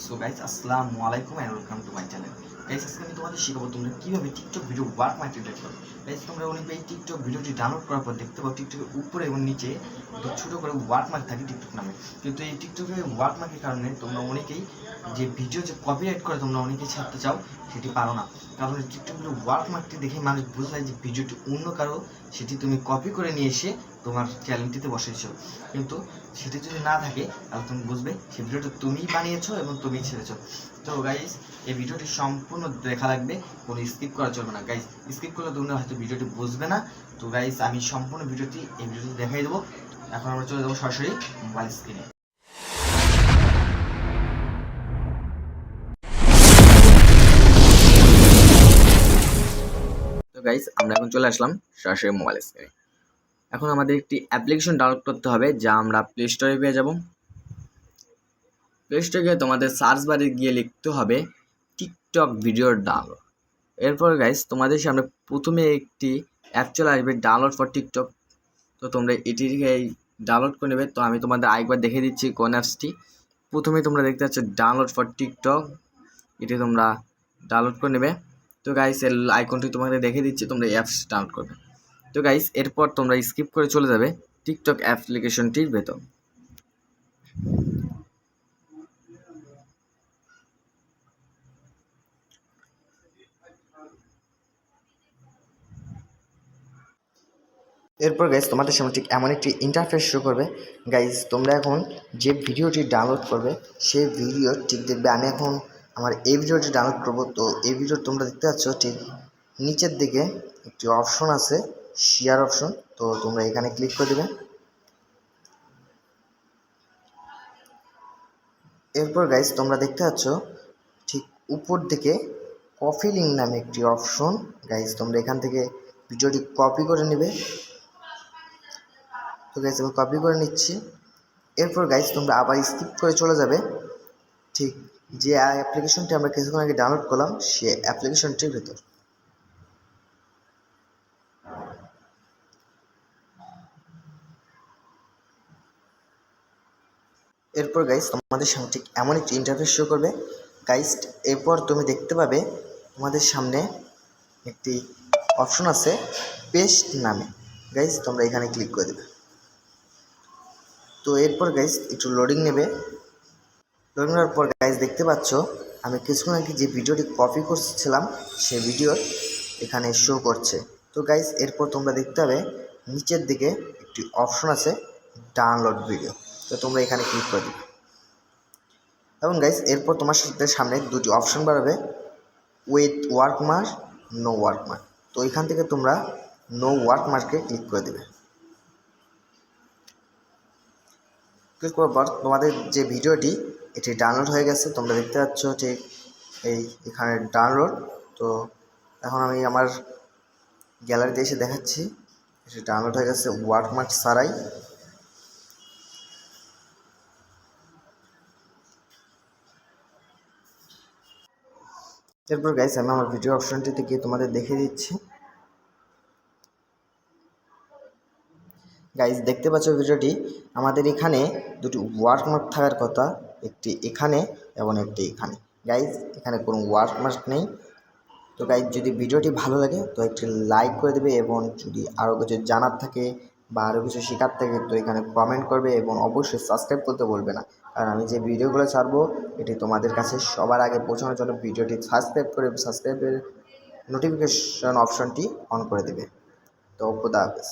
So guys আসসালামু আলাইকুম and welcome to my channel. Guys আজকে আমি তোমাদের শেখাবো তোমরা কিভাবে টিকটক ভিডিও ওয়াটারমার্ক ক্রিয়েট করবে। গাইস তোমরা অনেকে এই টিকটক ভিডিওটি ডাউনলোড করার পর দেখতে পাও টিকটকের উপরে এবং নিচে দুটো ছোট করে ওয়াটারমার্ক থাকে টিকটক নামে। কিন্তু এই টিকটকের ওয়াটারমার্কের কারণে তোমরা অনেকেই যে ভিডিও যে কপিরাইট করে তোমরা অনেকেই ছাড়তে চাও সেটি পারো না, কারণ এই টিকটক ভিডিও ওয়াটারমার্কটি দেখে মানুষ বুঝে যে ভিডিওটি অন্য কারো, সেটি তুমি কপি করে নিয়ে এসে তোমার চ্যানেলটিতে বসেছো। কিন্তু সেটি যদি না থাকে তাহলে তুমি বুঝবে সেই ভিডিওটা তুমিই বানিয়েছো এবং তুমিই ছেড়েছো। তো গাইস এই ভিডিওটি সম্পূর্ণ দেখা লাগবে, কোনো স্কিপ করা চলবে না। গাইস স্কিপ করলে তোমরা হয়তো ভিডিওটি বুঝবে না। তো গাইস আমি সম্পূর্ণ ভিডিওটি দেখাই দেবো। এখন আমরা চলে যাবো সরাসরি মোবাইল স্ক্রিনে। তো গাইস আমরা এখন চলে আসলাম সরাসরি মোবাইল স্ক্রিনে। এখন আমাদের একটি অ্যাপ্লিকেশন ডাউনলোড করতে হবে, যা আমরা প্লে স্টোরে পেয়ে যাব। প্লে স্টোরে গিয়ে তোমাদের সার্চ বারে গিয়ে লিখতে হবে টিকটক ভিডিও ডাউনলোড। এরপর গাইস তোমাদের সামনে প্রথমে একটি অ্যাপ চলে আসবে, ডাউনলোড ফর টিকটক। তো তোমরা এটিকে ডাউনলোড করে নেবে। তো আমি তোমাদের আরেকবার দেখে দিচ্ছি কোন অ্যাপসটি। প্রথমে তোমরা দেখতে পাচ্ছ ডাউনলোড ফর টিকটক, এটি তোমরা ডাউনলোড করে নেবে। তো গাইস এর আইকনটি তোমাদের দেখে দিচ্ছি, তোমরা অ্যাপস ডাউনলোড করবে। তো গাইস এরপর তোমরা স্কিপ করে চলে যাবে টিকটক অ্যাপ্লিকেশনটির ভেতর। এরপর গাইস তোমাদের সামনে ঠিক এমন একটি ইন্টারফেস শো করবে। গাইস তোমরা এখন যে ভিডিওটি ডাউনলোড করবে সেই ভিডিও ঠিক দেখবে। আমি এখন আমার এই ভিডিওটি ডাউনলোড করব। তো এই ভিডিও তোমরা দেখতে পাচ্ছ ঠিক নিচের দিকে একটি অপশন আছে, শেয়ার অপশন। তো তোমরা এখানে ক্লিক করে দেবে। এরপর গাইস তোমরা দেখতে পাচ্ছ ঠিক উপর দিকে কপি লিঙ্ক নামে একটি অপশন। গাইস তোমরা এখান থেকে ভিডিওটি কপি করে নেবে। তো গাইস আমি কপি করে নিচ্ছি। এরপর গাইস তোমরা আবার স্কিপ করে চলে যাবে ঠিক যে অ্যাপ্লিকেশনটি আমরা কিছুক্ষণ আগে ডাউনলোড করলাম সে অ্যাপ্লিকেশনটির ভেতর। এরপর গাইস তোমাদের সামনে ঠিক এমন একটি ইন্টারফেস শো করবে। গাইস এরপর তুমি দেখতে পাবে তোমাদের সামনে একটি অপশন আছে পেস্ট নামে। গাইস তোমরা এখানে ক্লিক করে দেবে। তো এরপর গাইস একটু লোডিং নেবে। লোডিং নেওয়ার পর গাইস দেখতে পাচ্ছ আমি কিছুক্ষণ আগে যে ভিডিওটি কপি করছিলাম সেই ভিডিও এখানে শো করছে। তো গাইস এরপর তোমরা দেখতে হবে নিচের দিকে একটি অপশন আছে ডাউনলোড ভিডিও। তো তোমরা এখানে ক্লিক করে দিবে এবং গাইস এরপর তোমার সামনে দুটি অপশন বাড়বে, উইথ ওয়াটারমার্ক, নো ওয়াটারমার্ক। তো এখান থেকে তোমরা নো ওয়াটারমার্কে ক্লিক করে দেবে। ক্লিক করার পর তোমাদের যে ভিডিওটি এটি ডাউনলোড হয়ে গেছে। তোমরা দেখতে পাচ্ছ ঠিক এখানে ডাউনলোড। তো এখন আমি আমার গ্যালারিতে এসে দেখাচ্ছি এটি ডাউনলোড হয়ে গেছে ওয়াটারমার্ক ছাড়াই। এরপর গাইস আমি আমার ভিডিও অপশনটিতে গিয়ে তোমাদের দেখিয়ে দিচ্ছি। গাইস দেখতে পাচ্ছ ভিডিওটি আমাদের এখানে দুটি ওয়াটারমার্ক থাকার কথা, একটি এখানে এবং একটি এখানে। গাইস এখানে কোনো ওয়াটারমার্ক নেই। তো গাইস যদি ভিডিওটি ভালো লাগে তো একটি লাইক করে দেবে এবং যদি আরও কিছু জানার থাকে বা আরও কিছু শেখার থাকে তো এখানে কমেন্ট করবে এবং অবশ্যই সাবস্ক্রাইব করতে বলবে না, কারণ আমি যে ভিডিওগুলো ছাড়বো এটি তোমাদের কাছে সবার আগে পৌঁছানোর জন্য ভিডিওটি সাবস্ক্রাইব করে সাবস্ক্রাইবের নোটিফিকেশন অপশনটি অন করে দেবে। তো খোদা হাফেজ।